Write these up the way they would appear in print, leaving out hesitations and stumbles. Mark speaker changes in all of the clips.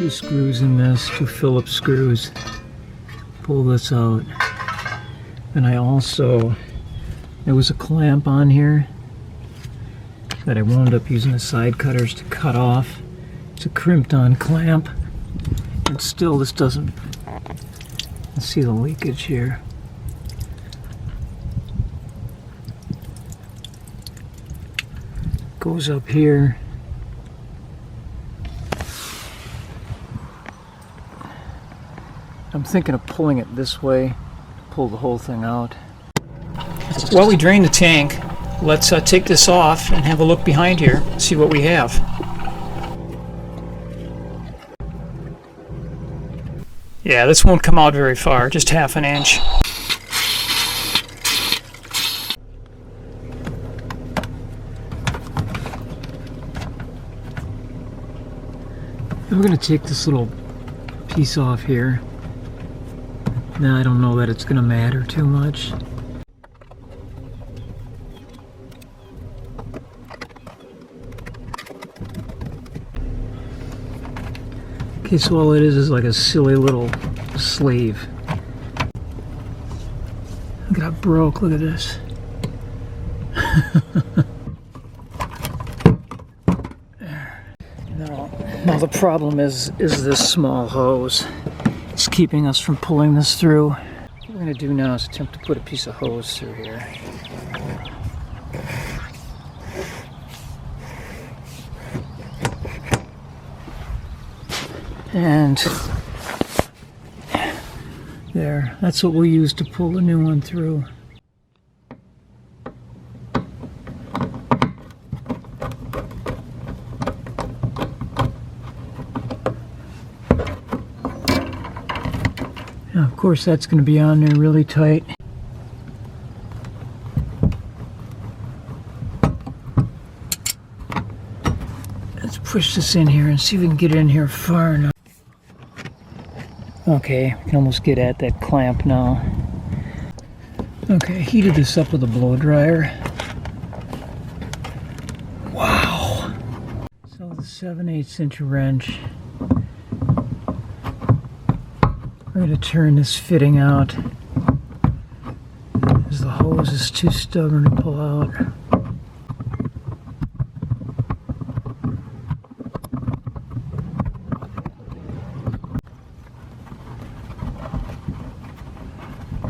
Speaker 1: 2 screws in this, 2 Phillips screws. Pull this out. And I also, there was a clamp on here that I wound up using the side cutters to cut off. It's a crimped on clamp. And still this doesn't, let's see the leakage here. Goes up here. I'm thinking of pulling it this way, pull the whole thing out. While we drain the tank, let's take this off and have a look behind here, see what we have. Yeah, this won't come out very far, just half an inch. We're going to take this little piece off here. Now I don't know that it's going to matter too much. Okay, so all it is like a silly little sleeve. Look at how broke, look at this. Now the problem is this small hose. It's keeping us from pulling this through. What we're going to do now is attempt to put a piece of hose through here. And there, that's what we'll use to pull the new one through. Now, of course, that's going to be on there really tight. Let's push this in here and see if we can get it in here far enough. Okay, we can almost get at that clamp now. Okay, heated this up with a blow dryer. Wow! So the 7/8 inch wrench. We're going to turn this fitting out as the hose is too stubborn to pull out.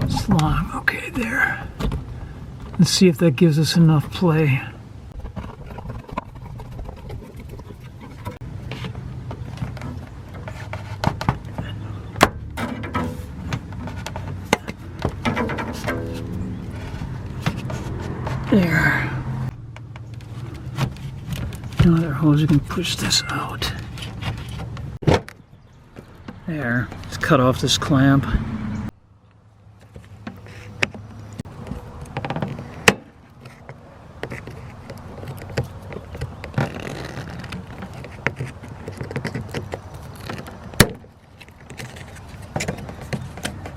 Speaker 1: It's long. Okay, there. Let's see if that gives us enough play. There. Now our hose, we can push this out. There. Let's cut off this clamp.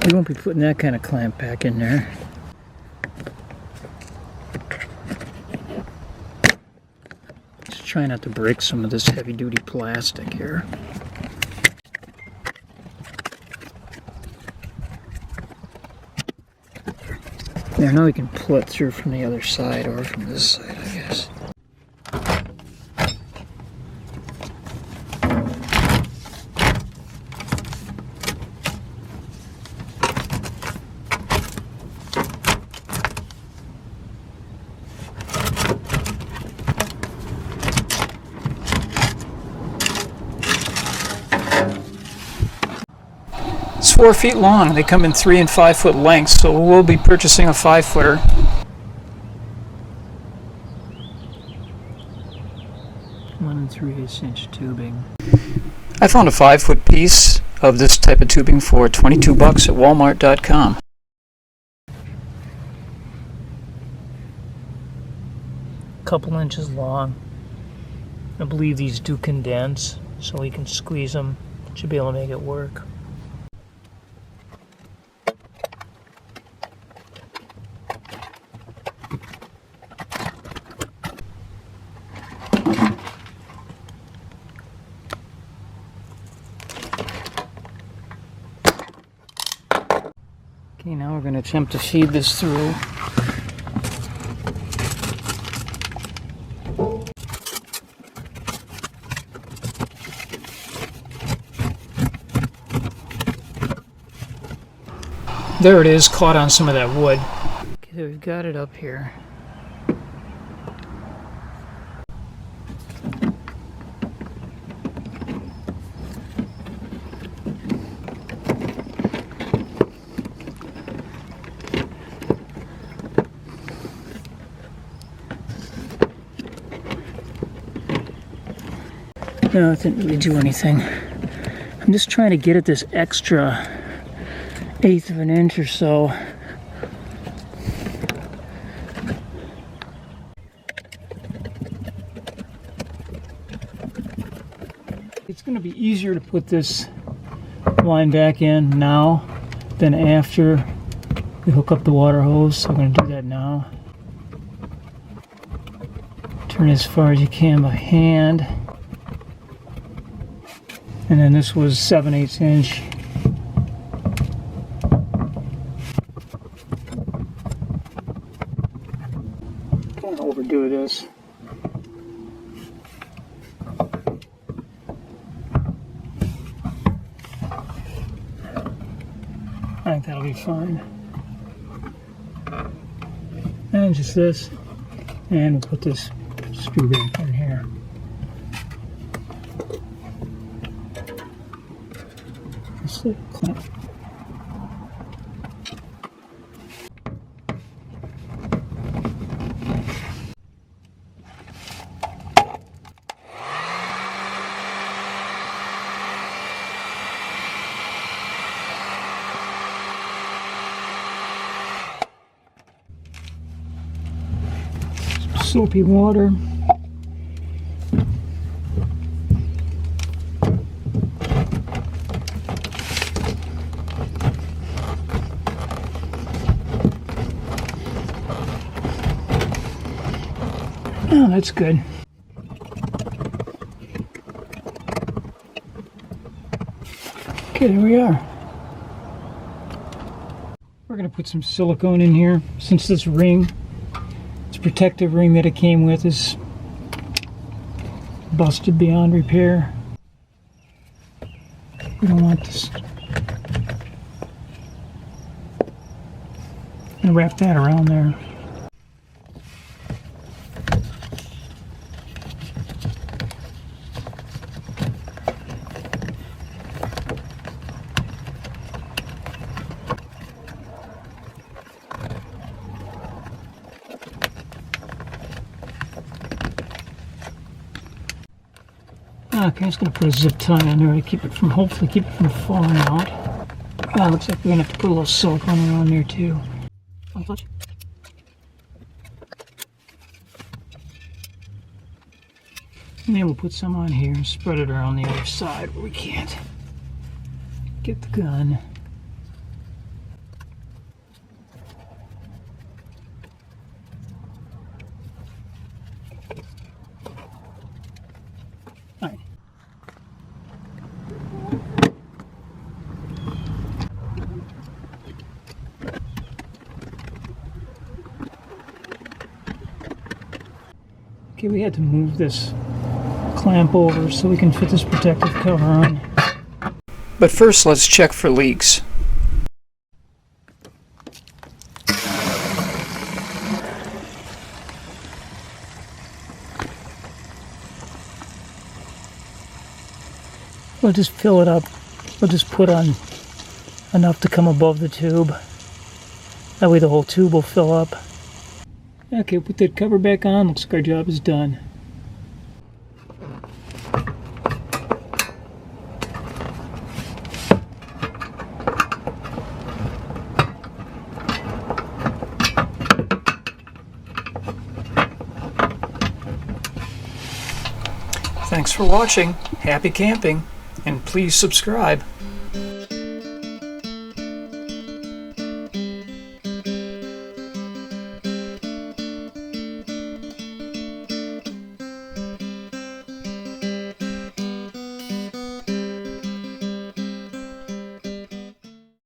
Speaker 1: We won't be putting that kind of clamp back in there. Try not to break some of this heavy-duty plastic here. There, now we can pull it through from the other side or from this side, I guess. It's 4 feet long. They come in 3 and 5 foot lengths, so we'll be purchasing a 5-footer. One 3/8 inch tubing. I found a 5-foot piece of this type of tubing for $22 at Walmart.com. Couple inches long. I believe these do condense, so we can squeeze them. Should be able to make it work. Okay, now we're going to attempt to feed this through. There it is, caught on some of that wood. Okay, we've got it up here. No, it didn't really do anything. I'm just trying to get at this extra 1/8 of an inch or so. It's going to be easier to put this line back in now than after we hook up the water hose, so I'm going to do that now. Turn as far as you can by hand. And then this was 7/8 inch. Don't overdo this. I think that'll be fine. And just this. And we'll put this screw back in here. Clamp. Soapy water. Oh, that's good. Okay, there we are. We're going to put some silicone in here. Since this ring, this protective ring that it came with, is busted beyond repair. We don't want this. And wrap that around there. Okay, I'm just going to put a zip tie on there to keep it from, hopefully keep it from falling out. Looks like we're going to have to put a little silicone around there too. Touch. And then we'll put some on here and spread it around the other side where we can't get the gun. Alright. Okay, we had to move this clamp over so we can fit this protective cover on. But first, let's check for leaks. We'll just fill it up. We'll just put on enough to come above the tube. That way the whole tube will fill up. Okay, put that cover back on. Looks like our job is done. Thanks for watching. Happy camping, and please subscribe.